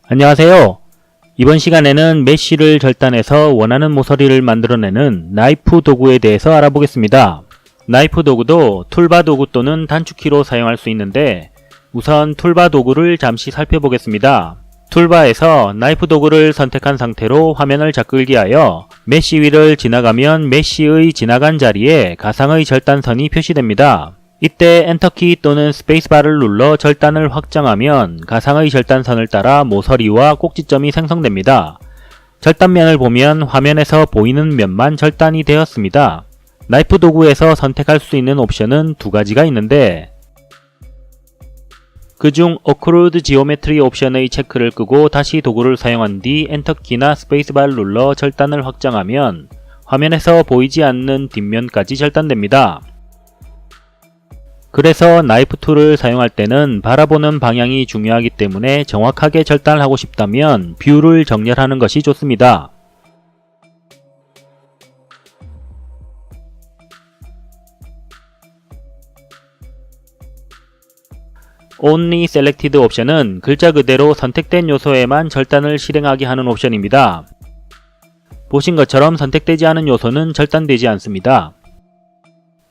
안녕하세요. 이번 시간에는 메쉬를 절단해서 원하는 모서리를 만들어내는 나이프 도구에 대해서 알아보겠습니다. 나이프 도구도 툴바 도구 또는 단축키로 사용할 수 있는데 우선 툴바 도구를 잠시 살펴보겠습니다. 툴바에서 나이프 도구를 선택한 상태로 화면을 작글기 하여 메쉬 위를 지나가면 메쉬의 지나간 자리에 가상의 절단선이 표시됩니다. 이때 엔터키 또는 스페이스바를 눌러 절단을 확장하면 가상의 절단선을 따라 모서리와 꼭지점이 생성됩니다. 절단면을 보면 화면에서 보이는 면만 절단이 되었습니다. 나이프 도구에서 선택할 수 있는 옵션은 두 가지가 있는데 그중 Occlude Geometry 옵션의 체크를 끄고 다시 도구를 사용한 뒤 엔터키나 스페이스바를 눌러 절단을 확장하면 화면에서 보이지 않는 뒷면까지 절단됩니다. 그래서 나이프 툴을 사용할 때는 바라보는 방향이 중요하기 때문에 정확하게 절단을 하고 싶다면 뷰를 정렬하는 것이 좋습니다. Only Selected 옵션은 글자 그대로 선택된 요소에만 절단을 실행하게 하는 옵션입니다. 보신 것처럼 선택되지 않은 요소는 절단되지 않습니다.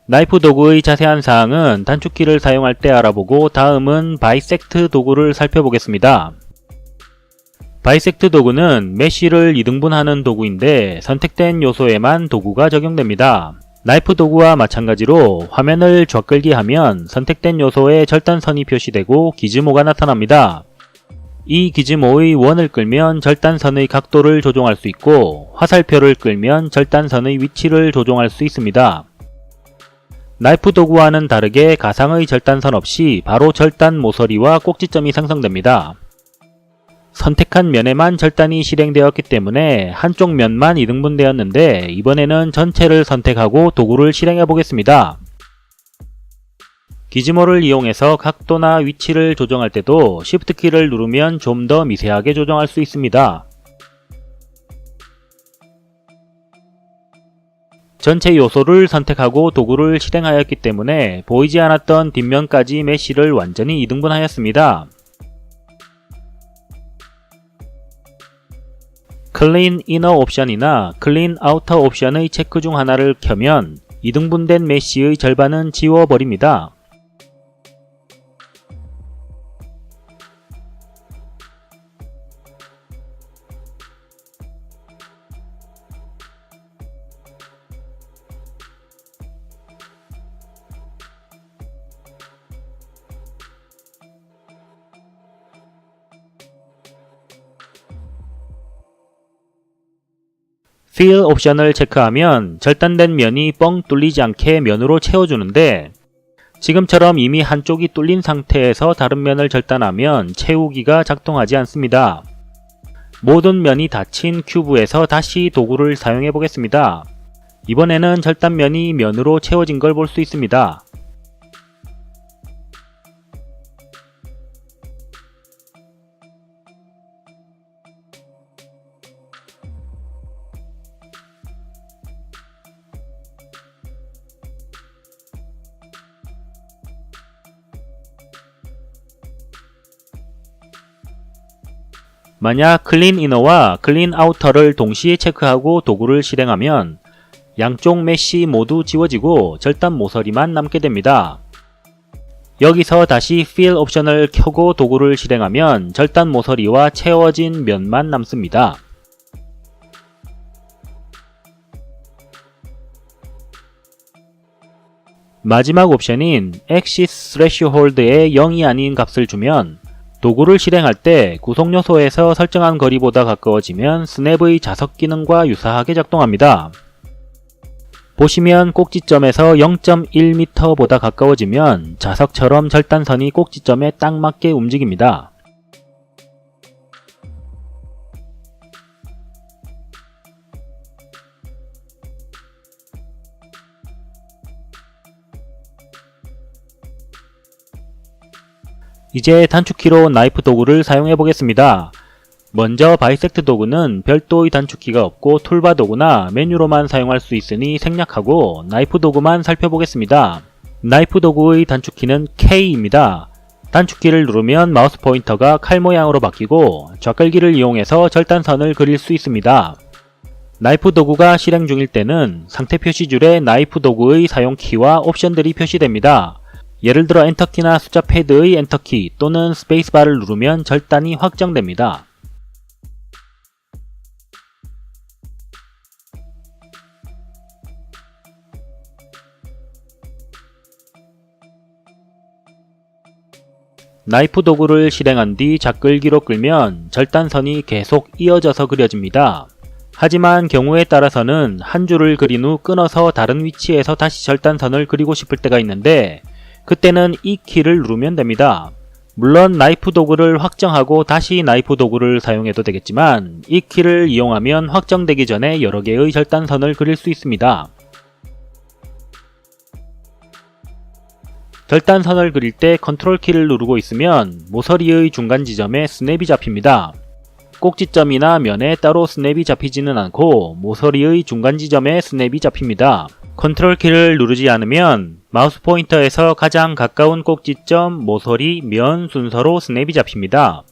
나이프 도구의 자세한 사항은 단축키를 사용할 때 알아보고 다음은 바이섹트 도구를 살펴보겠습니다. 바이섹트 도구는 메쉬를 2등분하는 도구인데 선택된 요소에만 도구가 적용됩니다. 나이프 도구와 마찬가지로 화면을 좌끌기 하면 선택된 요소에 절단선이 표시되고 기즈모가 나타납니다. 이 기즈모의 원을 끌면 절단선의 각도를 조정할 수 있고 화살표를 끌면 절단선의 위치를 조정할 수 있습니다. 나이프 도구와는 다르게 가상의 절단선 없이 바로 절단 모서리와 꼭지점이 생성됩니다. 선택한 면에만 절단이 실행되었기 때문에 한쪽 면만 2등분되었는데 이번에는 전체를 선택하고 도구를 실행해 보겠습니다. 기즈모를 이용해서 각도나 위치를 조정할 때도 Shift 키를 누르면 좀 더 미세하게 조정할 수 있습니다. 전체 요소를 선택하고 도구를 실행하였기 때문에 보이지 않았던 뒷면까지 메쉬를 완전히 2등분하였습니다. Clean Inner 옵션이나 Clean Outer 옵션의 체크 중 하나를 켜면 2등분된 메쉬의 절반은 지워버립니다. Fill 옵션을 체크하면 절단된 면이 뻥 뚫리지 않게 면으로 채워주는데 지금처럼 이미 한쪽이 뚫린 상태에서 다른 면을 절단하면 채우기가 작동하지 않습니다. 모든 면이 닫힌 큐브에서 다시 도구를 사용해 보겠습니다. 이번에는 절단면이 면으로 채워진 걸 볼 수 있습니다. 만약 클린 이너와 클린 아우터를 동시에 체크하고 도구를 실행하면 양쪽 메쉬 모두 지워지고 절단 모서리만 남게 됩니다. 여기서 다시 Fill 옵션을 켜고 도구를 실행하면 절단 모서리와 채워진 면만 남습니다. 마지막 옵션인 Axis Threshold에 0이 아닌 값을 주면 도구를 실행할 때 구성 요소에서 설정한 거리보다 가까워지면 스냅의 자석 기능과 유사하게 작동합니다. 보시면 꼭지점에서 0.1m보다 가까워지면 자석처럼 절단선이 꼭지점에 딱 맞게 움직입니다. 이제 단축키로 나이프 도구를 사용해 보겠습니다. 먼저 바이섹트 도구는 별도의 단축키가 없고 툴바 도구나 메뉴로만 사용할 수 있으니 생략하고 나이프 도구만 살펴보겠습니다. 나이프 도구의 단축키는 K입니다. 단축키를 누르면 마우스 포인터가 칼 모양으로 바뀌고 좌클기를 이용해서 절단선을 그릴 수 있습니다. 나이프 도구가 실행 중일 때는 상태 표시줄에 나이프 도구의 사용 키와 옵션들이 표시됩니다. 예를 들어 엔터키나 숫자 패드의 엔터키 또는 스페이스바를 누르면 절단이 확정됩니다. 나이프 도구를 실행한 뒤 좌클기로 끌면 절단선이 계속 이어져서 그려집니다. 하지만 경우에 따라서는 한 줄을 그린 후 끊어서 다른 위치에서 다시 절단선을 그리고 싶을 때가 있는데 그때는 이 키를 누르면 됩니다. 물론 나이프 도구를 확정하고 다시 나이프 도구를 사용해도 되겠지만 이 키를 이용하면 확정되기 전에 여러 개의 절단선을 그릴 수 있습니다. 절단선을 그릴 때 컨트롤 키를 누르고 있으면 모서리의 중간 지점에 스냅이 잡힙니다. 꼭지점이나 면에 따로 스냅이 잡히지는 않고 모서리의 중간 지점에 스냅이 잡힙니다. 컨트롤 키를 누르지 않으면 마우스 포인터에서 가장 가까운 꼭지점, 모서리, 면 순서로 스냅이 잡힙니다.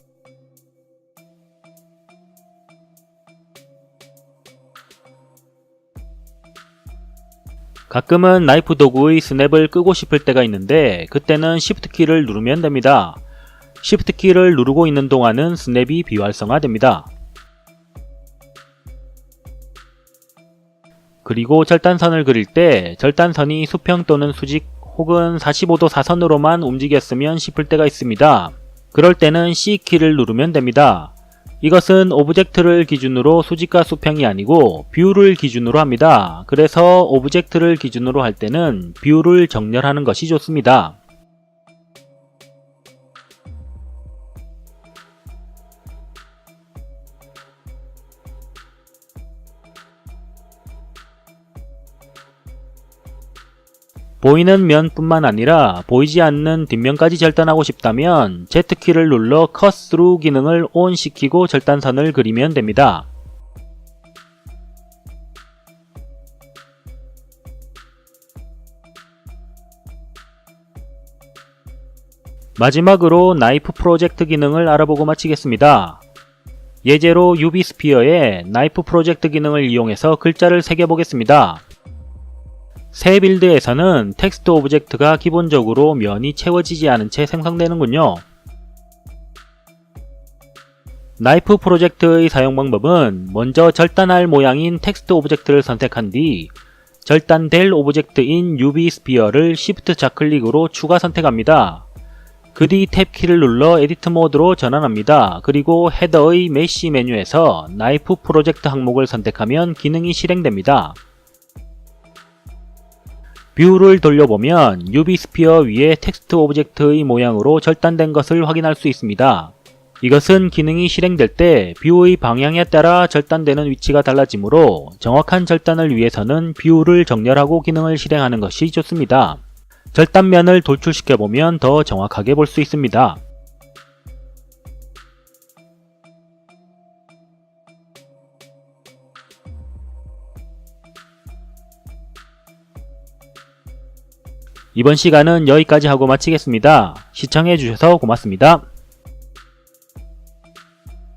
가끔은 나이프 도구의 스냅을 끄고 싶을 때가 있는데 그때는 Shift 키를 누르면 됩니다. Shift 키를 누르고 있는 동안은 스냅이 비활성화됩니다. 그리고 절단선을 그릴 때 절단선이 수평 또는 수직 혹은 45도 사선으로만 움직였으면 싶을 때가 있습니다. 그럴 때는 C 키를 누르면 됩니다. 이것은 오브젝트를 기준으로 수직과 수평이 아니고 뷰를 기준으로 합니다. 그래서 오브젝트를 기준으로 할 때는 뷰를 정렬하는 것이 좋습니다. 보이는 면뿐만 아니라 보이지 않는 뒷면까지 절단하고 싶다면 Z키를 눌러 Cut Through 기능을 ON 시키고 절단선을 그리면 됩니다. 마지막으로 나이프 프로젝트 기능을 알아보고 마치겠습니다. 예제로 UV 스피어에 나이프 프로젝트 기능을 이용해서 글자를 새겨보겠습니다. 새 빌드에서는 텍스트 오브젝트가 기본적으로 면이 채워지지 않은 채 생성되는군요. 나이프 프로젝트의 사용 방법은 먼저 절단할 모양인 텍스트 오브젝트를 선택한 뒤 절단될 오브젝트인 UV 스피어를 Shift 좌클릭으로 추가 선택합니다. 그 뒤 탭 키를 눌러 에디트 모드로 전환합니다. 그리고 헤더의 메쉬 메뉴에서 나이프 프로젝트 항목을 선택하면 기능이 실행됩니다. 뷰를 돌려보면 UV 스피어 위에 텍스트 오브젝트의 모양으로 절단된 것을 확인할 수 있습니다. 이것은 기능이 실행될 때 뷰의 방향에 따라 절단되는 위치가 달라지므로 정확한 절단을 위해서는 뷰를 정렬하고 기능을 실행하는 것이 좋습니다. 절단면을 돌출시켜보면 더 정확하게 볼 수 있습니다. 이번 시간은 여기까지 하고 마치겠습니다. 시청해주셔서 고맙습니다.